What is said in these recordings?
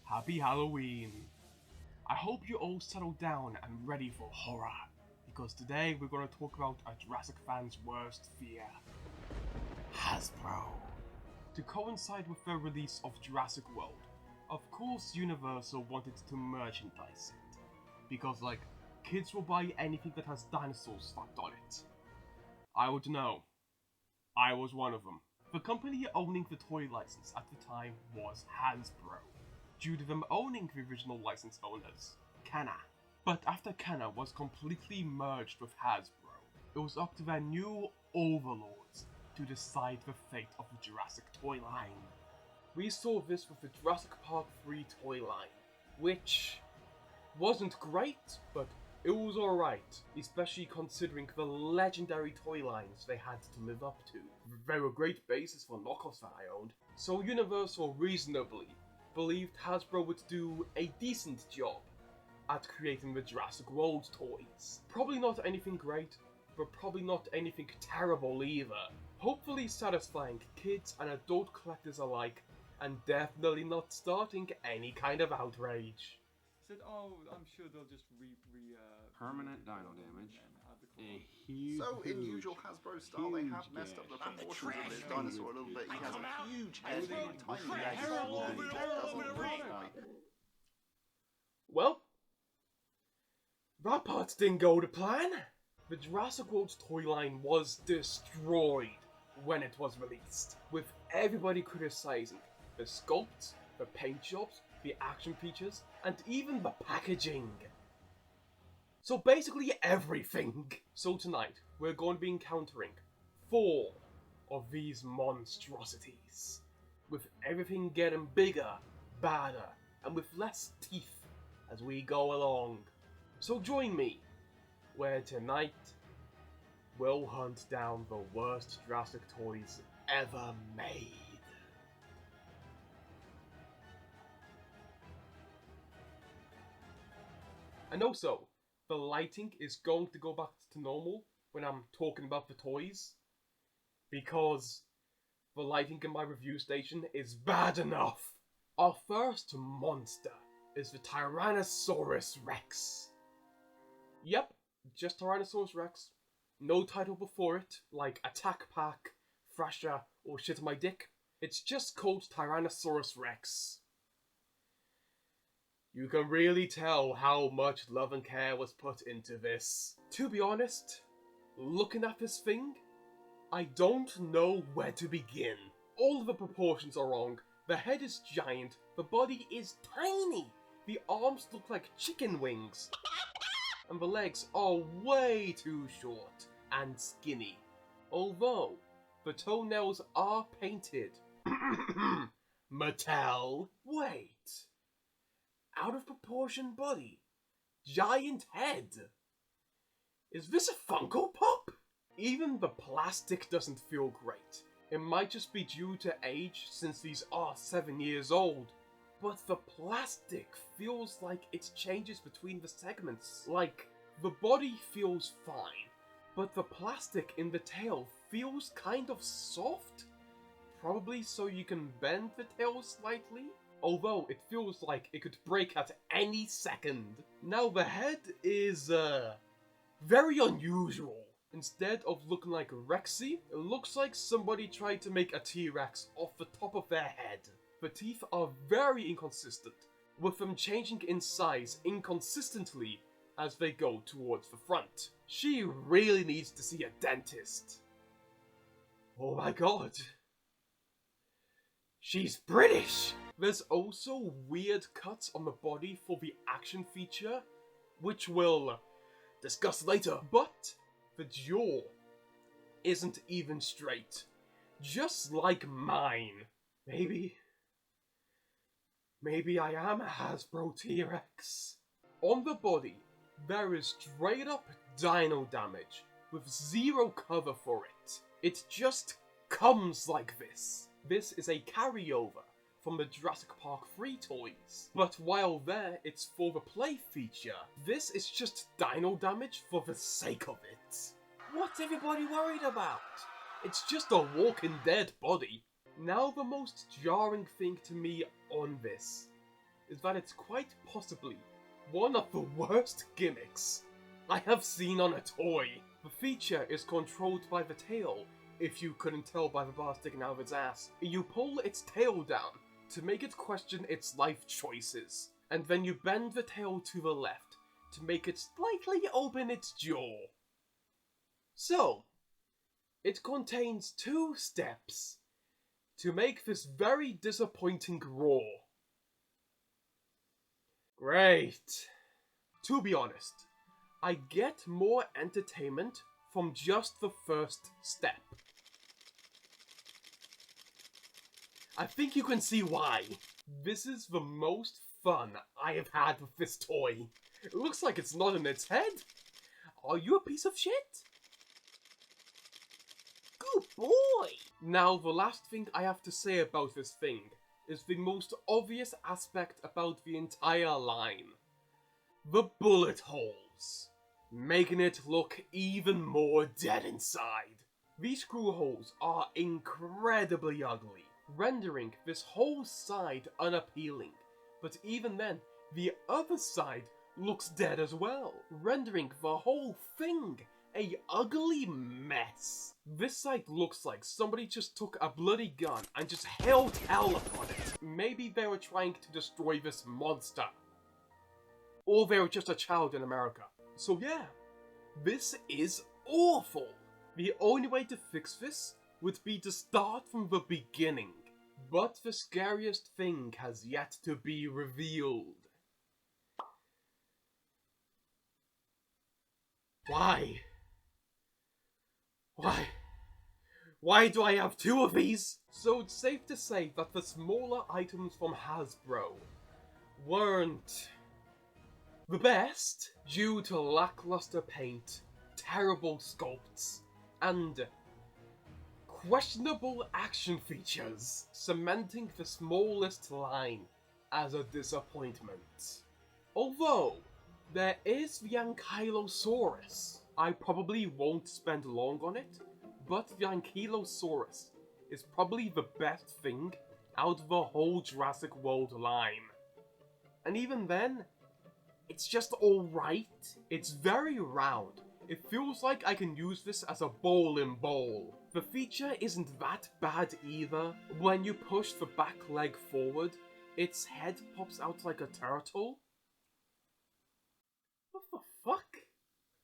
Happy Halloween! I hope you all settled down and ready for horror, because today we're going to talk about a Jurassic fan's worst fear. Hasbro. To coincide with the release of Jurassic World, of course Universal wanted to merchandise it, because kids will buy anything that has dinosaurs stuck on it. I would know. I was one of them. The company owning the toy license at the time was Hasbro, due to them owning the original license owners, Kenner. But after Kenner was completely merged with Hasbro, it was up to their new overlords to decide the fate of the Jurassic toy line. We saw this with the Jurassic Park 3 toy line, which wasn't great, but it was alright, especially considering the legendary toy lines they had to live up to. They were great bases for knockoffs that I owned, so Universal reasonably believed Hasbro would do a decent job at creating the Jurassic World toys. Probably not anything great, but probably not anything terrible either. Hopefully satisfying kids and adult collectors alike, and definitely not starting any kind of outrage. Said, oh, I'm sure they'll just permanent dino damage. A huge. So, in usual Hasbro style, they have messed up the proportions of this dinosaur a little bit. He has a huge head, tiny legs, and he doesn't look like... Well, that part didn't go to plan. The Jurassic World toy line was destroyed when it was released, with everybody criticizing the sculpts, the paint jobs, the action features, and even the packaging. So basically everything. So tonight, we're going to be encountering 4 of these monstrosities, with everything getting bigger, badder, and with less teeth as we go along. So join me, where tonight we'll hunt down the worst Jurassic toys ever made. And also, the lighting is going to go back to normal when I'm talking about the toys, because the lighting in my review station is bad enough. Our first monster is the Tyrannosaurus Rex. Yep, just Tyrannosaurus Rex. No title before it, like Attack Pack, Thrasher, or Shit My Dick. It's just called Tyrannosaurus Rex. You can really tell how much love and care was put into this. To be honest, looking at this thing, I don't know where to begin. All of the proportions are wrong. The head is giant, the body is tiny, the arms look like chicken wings, and the legs are way too short and skinny. Although, the toenails are painted. Mattel. Wait. Out of proportion body. Giant head. Is this a Funko Pop? Even the plastic doesn't feel great. It might just be due to age since these are 7 years old. But the plastic feels like it changes between the segments. Like, the body feels fine, but the plastic in the tail feels kind of soft. Probably so you can bend the tail slightly. Although it feels like it could break at any second. Now the head is, very unusual. Instead of looking like Rexy, it looks like somebody tried to make a T.rex off the top of their head. The teeth are very inconsistent, with them changing in size inconsistently as they go towards the front. She really needs to see a dentist. Oh my god. She's British! There's also weird cuts on the body for the action feature, which we'll discuss later, but the jaw isn't even straight, just like mine. Maybe I am a Hasbro T.rex. On the body, there is straight up dino damage, with zero cover for it. It just comes like this. This is a carryover from the Jurassic Park 3 toys. But while there, it's for the play feature. This is just dino damage for the sake of it. What's everybody worried about? It's just a Walking Dead body. Now the most jarring thing to me on this is that it's quite possibly one of the worst gimmicks I have seen on a toy. The feature is controlled by the tail. If you couldn't tell by the bar sticking out of its ass, you pull its tail down to make it question its life choices, and then you bend the tail to the left to make it slightly open its jaw. So, it contains 2 steps to make this very disappointing roar. Great. To be honest, I get more entertainment from just the first step. I think you can see why. This is the most fun I have had with this toy. It looks like it's not in its head. Are you a piece of shit? Good boy! Now, the last thing I have to say about this thing is the most obvious aspect about the entire line. The bullet holes, making it look even more dead inside. These screw holes are incredibly ugly, rendering this whole side unappealing, but even then, the other side looks dead as well, rendering the whole thing a ugly mess. This side looks like somebody just took a bloody gun and just held hell upon it. Maybe they were trying to destroy this monster. Or they were just a child in America. So yeah, this is awful. The only way to fix this would be to start from the beginning. But the scariest thing has yet to be revealed. Why? Why do I have 2 of these? So it's safe to say that the smaller items from Hasbro weren't the best due to lackluster paint, terrible sculpts, and questionable action features, cementing the smallest line as a disappointment. Although, there is the Ankylosaurus. I probably won't spend long on it, but the Ankylosaurus is probably the best thing out of the whole Jurassic World line. And even then, it's just alright. It's very round. It feels like I can use this as a bowling ball. The feature isn't that bad either. When you push the back leg forward, its head pops out like a turtle. What the fuck?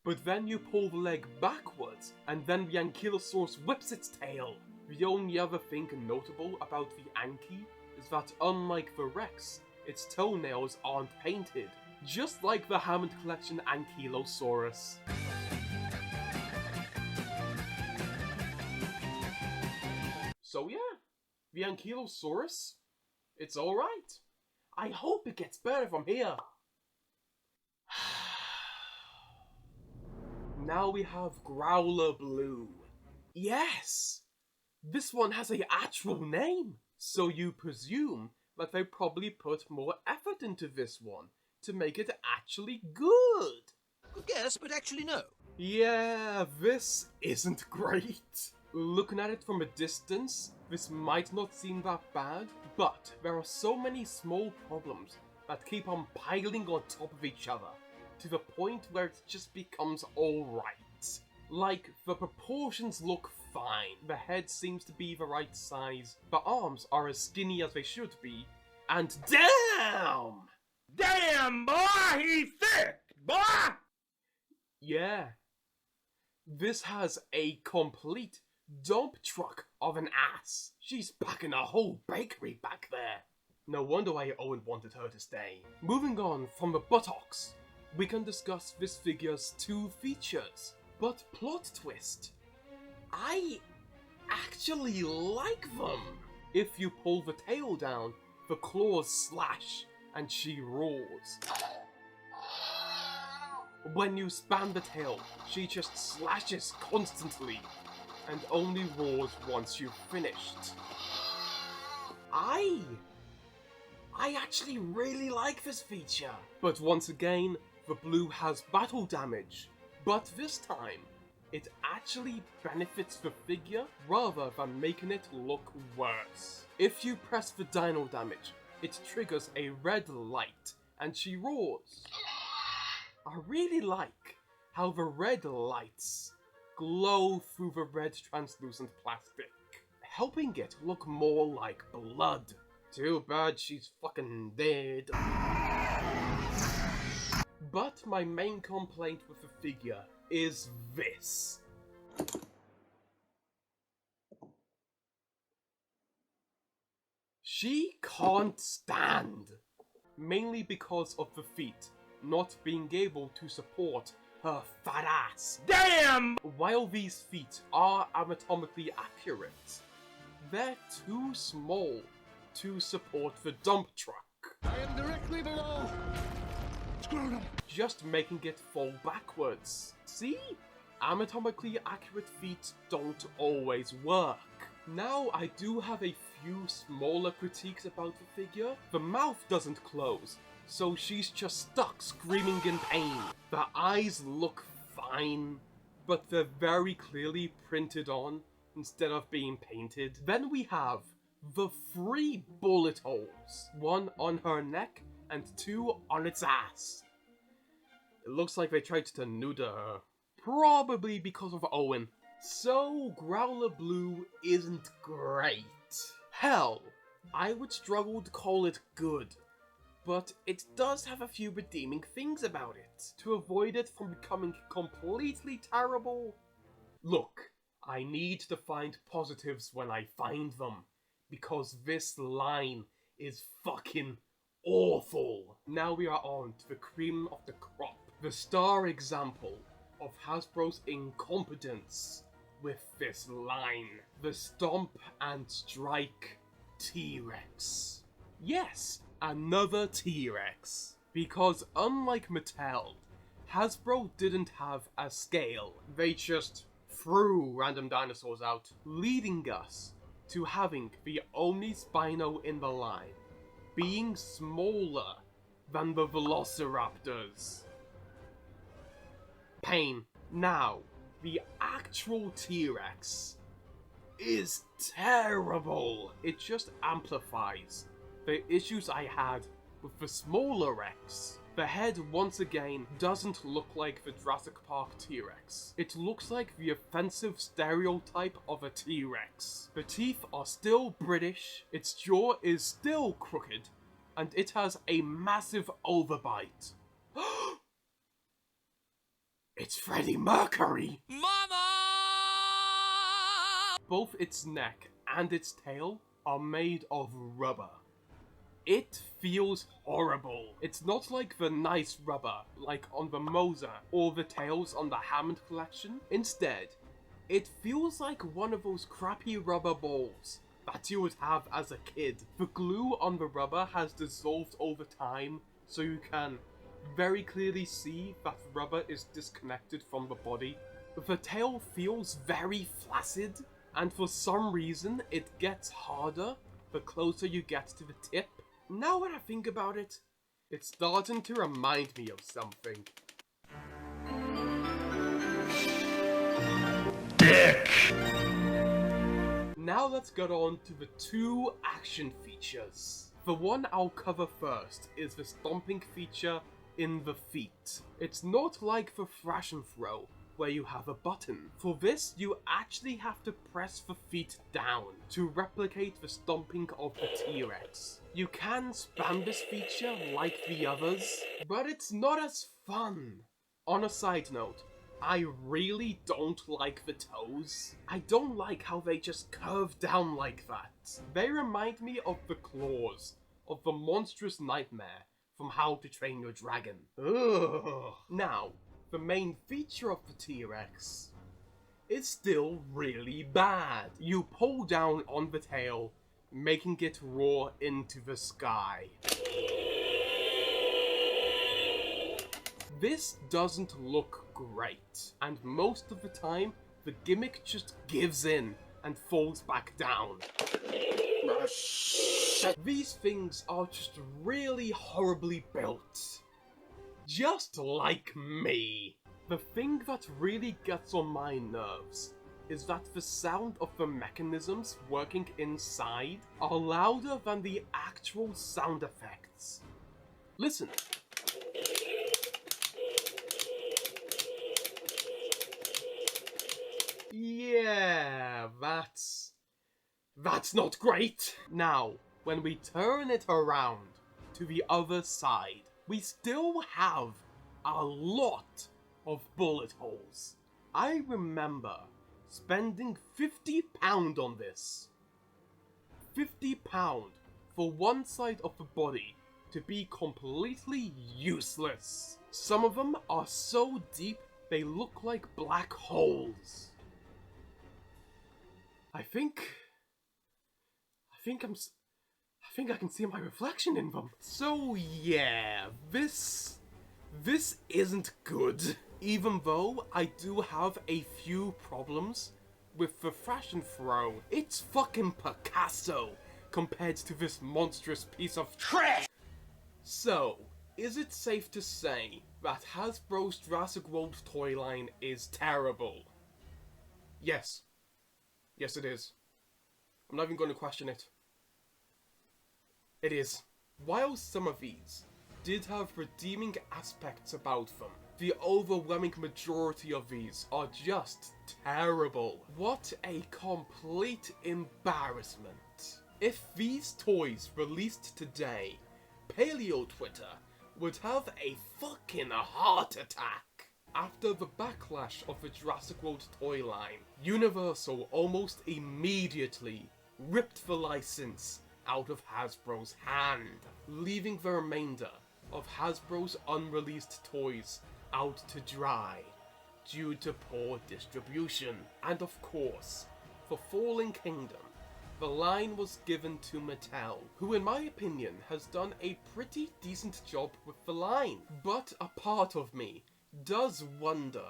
But then you pull the leg backwards, and then the Ankylosaurus whips its tail. The only other thing notable about the Anky is that unlike the Rex, its toenails aren't painted, just like the Hammond Collection Ankylosaurus. So yeah, the Ankylosaurus, it's alright. I hope it gets better from here. Now we have Growler Blue. Yes! This one has an actual name, so you presume that they probably put more effort into this one to make it actually good. Good guess, but actually no. Yeah, this isn't great. Looking at it from a distance, this might not seem that bad, but there are so many small problems that keep on piling on top of each other, to the point where it just becomes alright. Like, the proportions look fine, the head seems to be the right size, the arms are as skinny as they should be, and damn! Damn, boy, he's thick, boy! Yeah. This has a complete dump truck of an ass. She's packing a whole bakery back there. No wonder why Owen wanted her to stay. Moving on from the buttocks, we can discuss this figure's 2 features. But plot twist, I actually like them. If you pull the tail down, the claws slash and she roars. When you span the tail, she just slashes constantly and only roars once you've finished. I I actually really like this feature. But once again, the blue has battle damage. But this time, it actually benefits the figure rather than making it look worse. If you press the dino damage, it triggers a red light and she roars. I really like how the red lights glow through the red translucent plastic, helping it look more like blood. Too bad she's fucking dead. But my main complaint with the figure is this. She can't stand. Mainly because of the feet not being able to support her fat ass. Damn! While these feet are anatomically accurate, they're too small to support the dump truck. I am directly below. Screwed up. Just making it fall backwards. See? Anatomically accurate feet don't always work. Now I do have a few smaller critiques about the figure. The mouth doesn't close, so she's just stuck screaming in pain. The eyes look fine, but they're very clearly printed on instead of being painted. Then we have the 3 bullet holes. 1 on her neck and 2 on its ass. It looks like they tried to neuter her. Probably because of Owen. So, Growler Blue isn't great. Hell, I would struggle to call it good. But it does have a few redeeming things about it. To avoid it from becoming completely terrible. Look, I need to find positives when I find them. Because this line is fucking awful. Now we are on to the cream of the crop. The star example of Hasbro's incompetence with this line. The Stomp and Strike T.rex. Yes, another T.rex. Because unlike Mattel, Hasbro didn't have a scale. They just threw random dinosaurs out, leading us to having the only Spino in the line being smaller than the Velociraptors. Pain. Now, the actual T-rex is terrible. It just amplifies the issues I had with the smaller Rex. The head, once again, doesn't look like the Jurassic Park T-rex. It looks like the offensive stereotype of a T-rex. The teeth are still British, its jaw is still crooked, and it has a massive overbite. It's Freddie Mercury! Mama! Both its neck and its tail are made of rubber. It feels horrible. It's not like the nice rubber, like on the Moser or the tails on the Hammond collection. Instead, it feels like one of those crappy rubber balls that you would have as a kid. The glue on the rubber has dissolved over time, so you can very clearly see that the rubber is disconnected from the body. The tail feels very flaccid, and for some reason it gets harder the closer you get to the tip. Now that I think about it, it's starting to remind me of something. Dick! Now let's get on to the 2 action features. The one I'll cover first is the stomping feature in the feet. It's not like the thrash and throw, where you have a button. For this, you actually have to press the feet down to replicate the stomping of the T-rex. You can spam this feature like the others, but it's not as fun. On a side note, I really don't like the toes. I don't like how they just curve down like that. They remind me of the claws of the monstrous nightmare from How to Train Your Dragon. Ugh. Now, the main feature of the T-rex is still really bad. You pull down on the tail, making it roar into the sky. This doesn't look great, and most of the time, the gimmick just gives in and falls back down. bullshit! These things are just really horribly built. Just like me. The thing that really gets on my nerves is that the sound of the mechanisms working inside are louder than the actual sound effects. Listen. Yeah, that's not great. Now, when we turn it around to the other side, we still have a lot of bullet holes. I remember spending £50 on this. £50 for one side of the body to be completely useless. Some of them are so deep they look like black holes. I think I can see my reflection in them. So yeah, this isn't good. Even though I do have a few problems with the thrash and throw, it's fucking Picasso compared to this monstrous piece of trash. So, is it safe to say that Hasbro's Jurassic World toy line is terrible? Yes. Yes, it is. I'm not even going to question it. It is. While some of these did have redeeming aspects about them, the overwhelming majority of these are just terrible. What a complete embarrassment. If these toys released today, Paleo Twitter would have a fucking heart attack. After the backlash of the Jurassic World toy line, Universal almost immediately ripped the license out of Hasbro's hand, leaving the remainder of Hasbro's unreleased toys out to dry due to poor distribution. And of course, for Fallen Kingdom, the line was given to Mattel, who in my opinion has done a pretty decent job with the line. But a part of me does wonder,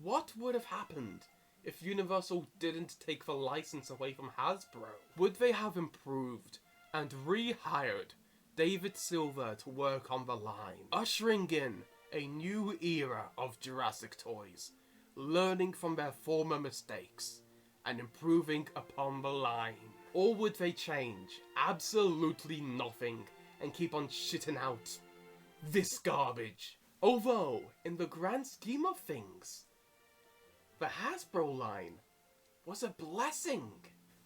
what would have happened if Universal didn't take the license away from Hasbro? Would they have improved and rehired David Silver to work on the line, ushering in a new era of Jurassic toys, learning from their former mistakes and improving upon the line? Or would they change absolutely nothing and keep on shitting out this garbage? Although, in the grand scheme of things, the Hasbro line was a blessing.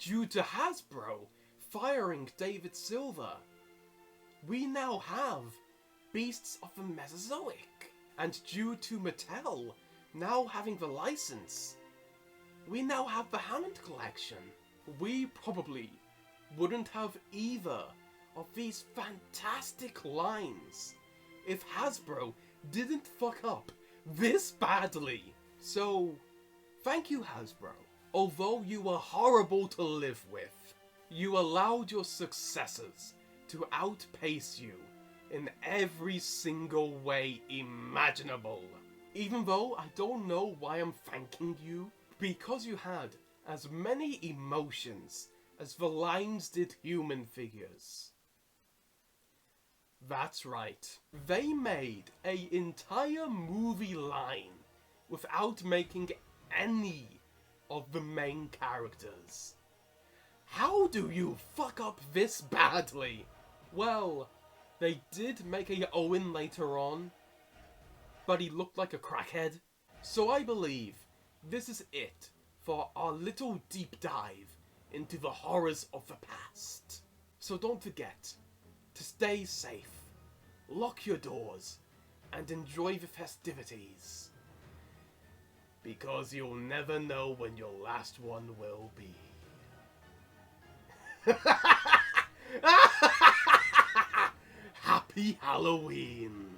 Due to Hasbro firing David Silver, we now have Beasts of the Mesozoic. And due to Mattel now having the license, we now have the Hammond Collection. We probably wouldn't have either of these fantastic lines if Hasbro didn't fuck up this badly. So, thank you, Hasbro. Although you were horrible to live with, you allowed your successors to outpace you in every single way imaginable. Even though I don't know why I'm thanking you, because you had as many emotions as the lines did human figures. That's right, they made an entire movie line without making any of the main characters. How do you fuck up this badly? Well, they did make a Owen later on, but he looked like a crackhead. So I believe this is it for our little deep dive into the horrors of the past. So don't forget to stay safe, lock your doors, and enjoy the festivities. Because you'll never know when your last one will be. Happy Halloween!